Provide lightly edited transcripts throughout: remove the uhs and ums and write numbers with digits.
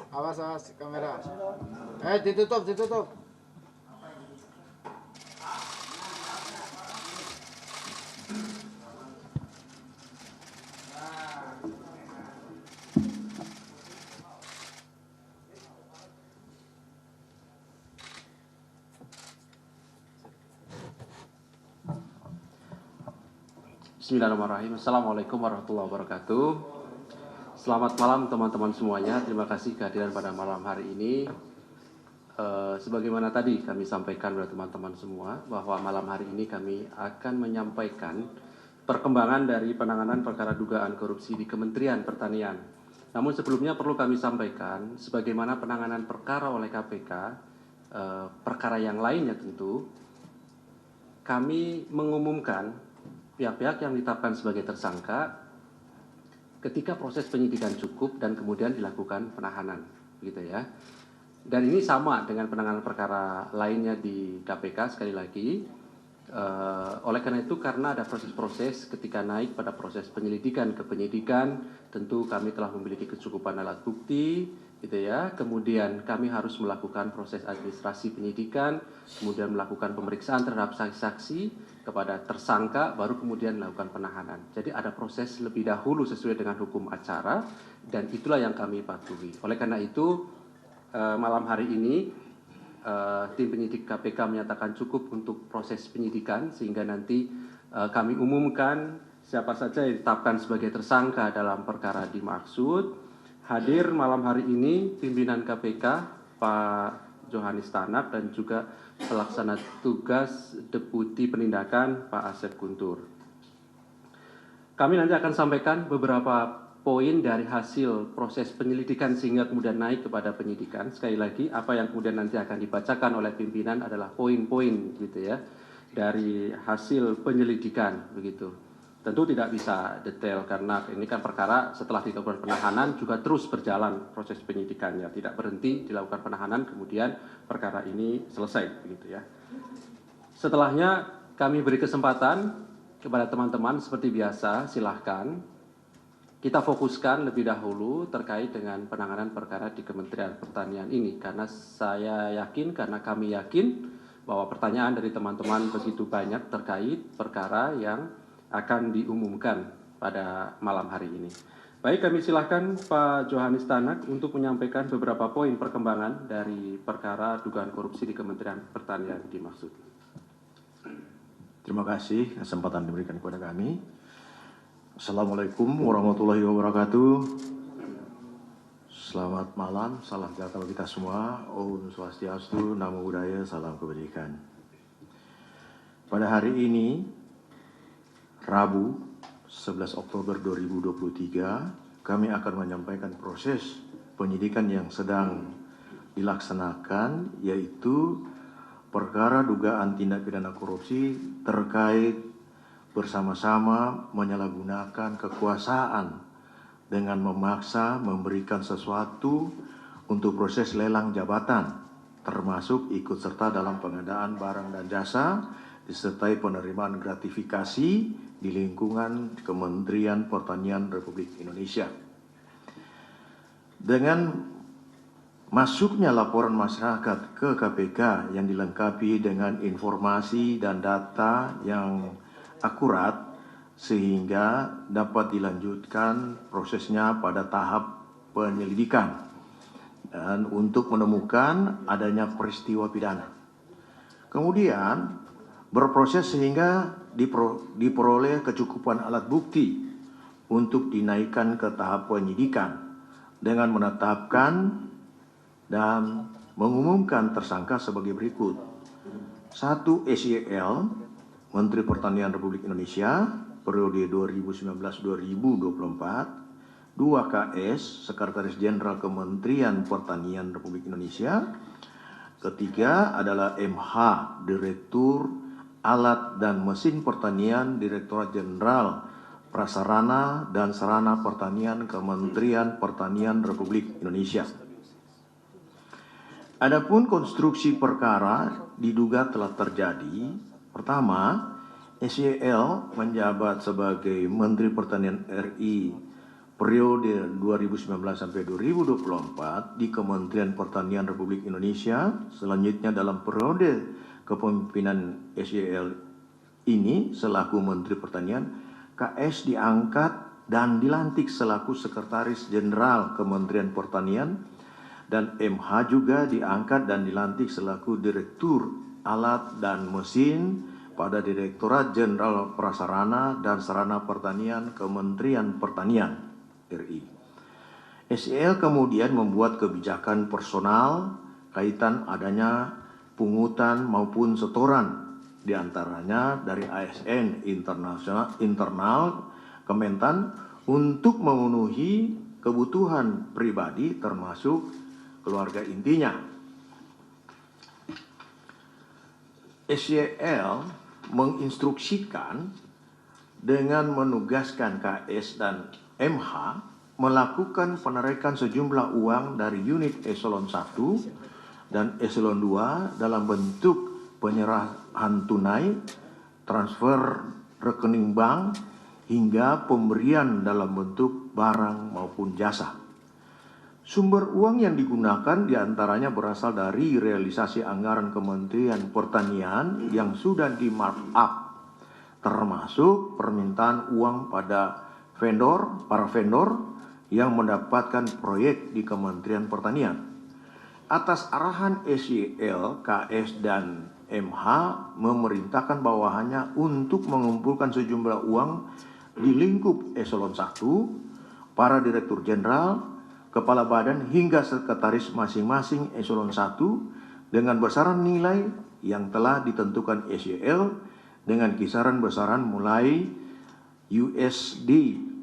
Awas, awas kamera. Ditutup, ditutup. Bismillahirrahmanirrahim. Assalamualaikum warahmatullahi wabarakatuh. Selamat malam teman-teman semuanya. Terima kasih kehadiran pada malam hari ini. Sebagaimana tadi kami sampaikan kepada teman-teman semua bahwa malam hari ini kami akan menyampaikan perkembangan dari penanganan perkara dugaan korupsi di Kementerian Pertanian. Namun sebelumnya perlu kami sampaikan sebagaimana penanganan perkara oleh KPK, perkara yang lainnya tentu kami mengumumkan pihak-pihak yang ditetapkan sebagai tersangka ketika proses penyidikan cukup dan kemudian dilakukan penahanan, gitu ya. Dan ini sama dengan penanganan perkara lainnya di KPK sekali lagi. Oleh karena itu, karena ada proses-proses ketika naik pada proses penyelidikan ke penyidikan, tentu kami telah memiliki kecukupan alat bukti, gitu ya. Kemudian kami harus melakukan proses administrasi penyidikan, kemudian melakukan pemeriksaan terhadap saksi-saksi kepada tersangka, baru kemudian melakukan penahanan. Jadi ada proses lebih dahulu sesuai dengan hukum acara, dan itulah yang kami patuhi. Oleh karena itu, malam hari ini tim penyidik KPK menyatakan cukup untuk proses penyidikan, sehingga nanti kami umumkan siapa saja yang ditetapkan sebagai tersangka dalam perkara dimaksud. Hadir malam hari ini pimpinan KPK Pak Johanis Tanak dan juga pelaksana tugas Deputi Penindakan Pak Asep Guntur. Kami nanti akan sampaikan beberapa poin dari hasil proses penyelidikan sehingga kemudian naik kepada penyidikan. Sekali lagi, apa yang kemudian nanti akan dibacakan oleh pimpinan adalah poin-poin gitu ya dari hasil penyelidikan begitu. Tentu tidak bisa detail karena ini kan perkara setelah dilakukan penahanan juga terus berjalan proses penyidikannya, tidak berhenti dilakukan penahanan kemudian perkara ini selesai begitu ya. Setelahnya kami beri kesempatan kepada teman-teman seperti biasa, silahkan kita fokuskan lebih dahulu terkait dengan penanganan perkara di Kementerian Pertanian ini, karena saya yakin, karena kami yakin bahwa pertanyaan dari teman-teman begitu banyak terkait perkara yang akan diumumkan pada malam hari ini. Baik, kami silahkan Pak Johanis Tanak untuk menyampaikan beberapa poin perkembangan dari perkara dugaan korupsi di Kementerian Pertanian dimaksud. Terima kasih kesempatan diberikan kepada kami. Assalamualaikum warahmatullahi wabarakatuh. Selamat malam, salam sejahtera kita semua. Om Swastiastu, Namo Buddhaya, salam kebajikan. Pada hari ini, Rabu 11 Oktober 2023, kami akan menyampaikan proses penyidikan yang sedang dilaksanakan, yaitu perkara dugaan tindak pidana korupsi terkait bersama-sama menyalahgunakan kekuasaan dengan memaksa memberikan sesuatu untuk proses lelang jabatan, termasuk ikut serta dalam pengadaan barang dan jasa, disertai penerimaan gratifikasi di lingkungan Kementerian Pertanian Republik Indonesia. Dengan masuknya laporan masyarakat ke KPK yang dilengkapi dengan informasi dan data yang akurat, sehingga dapat dilanjutkan prosesnya pada tahap penyelidikan dan untuk menemukan adanya peristiwa pidana. Kemudian berproses sehingga diperoleh kecukupan alat bukti untuk dinaikkan ke tahap penyidikan dengan menetapkan dan mengumumkan tersangka sebagai berikut. 1. SYL, Menteri Pertanian Republik Indonesia, periode 2019-2024. 2. KS, Sekretaris Jenderal Kementerian Pertanian Republik Indonesia. Ketiga adalah MH, Direktur Alat dan Mesin Pertanian, Direktorat Jenderal Prasarana dan Sarana Pertanian, Kementerian Pertanian Republik Indonesia. Adapun konstruksi perkara diduga telah terjadi. Pertama, SYL menjabat sebagai Menteri Pertanian RI periode 2019 sampai 2024 di Kementerian Pertanian Republik Indonesia. Selanjutnya dalam periode kepemimpinan SYL ini selaku Menteri Pertanian, KS diangkat dan dilantik selaku Sekretaris Jenderal Kementerian Pertanian, dan MH juga diangkat dan dilantik selaku Direktur Alat dan Mesin pada Direktorat Jenderal Prasarana dan Sarana Pertanian Kementerian Pertanian RI. SYL kemudian membuat kebijakan personal kaitan adanya pungutan maupun setoran, diantaranya dari ASN internal Kementan untuk memenuhi kebutuhan pribadi termasuk keluarga intinya. SYL menginstruksikan dengan menugaskan KS dan MH melakukan penarikan sejumlah uang dari unit eselon 1 dan eselon 2 dalam bentuk penyerahan tunai, transfer rekening bank, hingga pemberian dalam bentuk barang maupun jasa. Sumber uang yang digunakan diantaranya berasal dari realisasi anggaran Kementerian Pertanian yang sudah di markup, termasuk permintaan uang pada para vendor yang mendapatkan proyek di Kementerian Pertanian. Atas arahan SYL, KS dan MH memerintahkan bawahannya untuk mengumpulkan sejumlah uang di lingkup eselon 1, para direktur jenderal, kepala badan hingga sekretaris masing-masing eselon 1 dengan besaran nilai yang telah ditentukan SYL dengan kisaran besaran mulai USD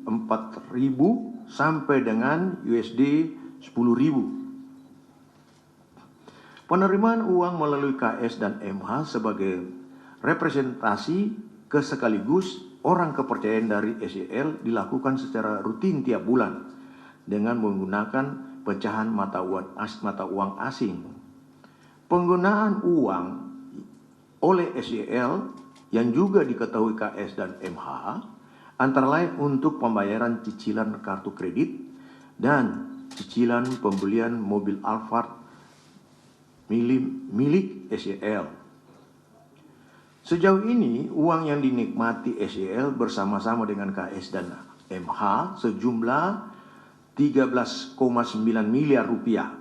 4.000 sampai dengan USD 10.000. Penerimaan uang melalui KS dan MH sebagai representasi sekaligus orang kepercayaan dari SYL dilakukan secara rutin tiap bulan dengan menggunakan pecahan mata uang asing. Penggunaan uang oleh SYL yang juga diketahui KS dan MH antara lain untuk pembayaran cicilan kartu kredit dan cicilan pembelian mobil Alphard milik SYL. Sejauh ini uang yang dinikmati SYL bersama-sama dengan KS dan MH sejumlah 13,9 miliar rupiah,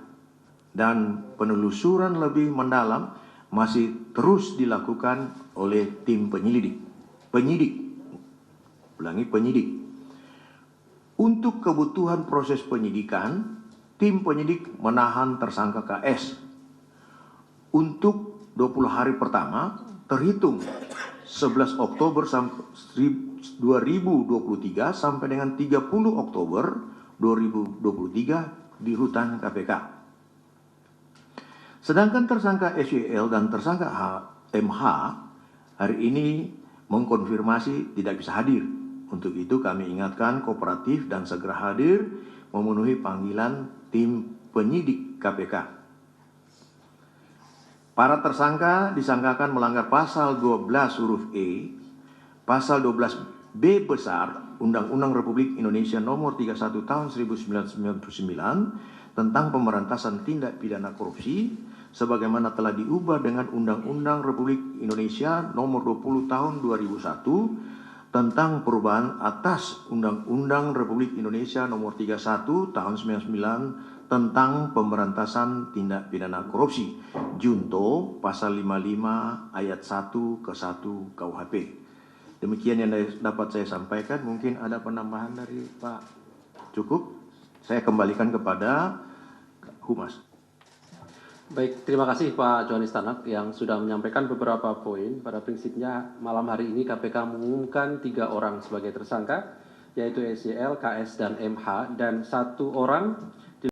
dan penelusuran lebih mendalam masih terus dilakukan oleh tim penyidik. Untuk kebutuhan proses penyidikan, tim penyidik menahan tersangka KS untuk 20 hari pertama terhitung 11 Oktober 2023 sampai dengan 30 Oktober 2023 di rutan KPK. Sedangkan tersangka SYL dan tersangka MH hari ini mengkonfirmasi tidak bisa hadir. Untuk itu kami ingatkan kooperatif dan segera hadir memenuhi panggilan tim penyidik KPK. Para tersangka disangkakan melanggar pasal 12 huruf E, pasal 12B besar Undang-Undang Republik Indonesia Nomor 31 Tahun 1999 tentang pemberantasan tindak pidana korupsi sebagaimana telah diubah dengan Undang-Undang Republik Indonesia Nomor 20 Tahun 2001 tentang perubahan atas Undang-Undang Republik Indonesia Nomor 31 Tahun 1999 tentang pemberantasan tindak pidana korupsi Junto pasal 55 ayat 1 ke 1 KUHP. Demikian yang dapat saya sampaikan. Mungkin ada penambahan dari Pak? Cukup? Saya kembalikan kepada Humas. Baik, terima kasih Pak Johanis Tanak yang sudah menyampaikan beberapa poin. Pada prinsipnya malam hari ini KPK mengumumkan 3 orang sebagai tersangka, yaitu SYL, KS, dan MH, dan 1 orang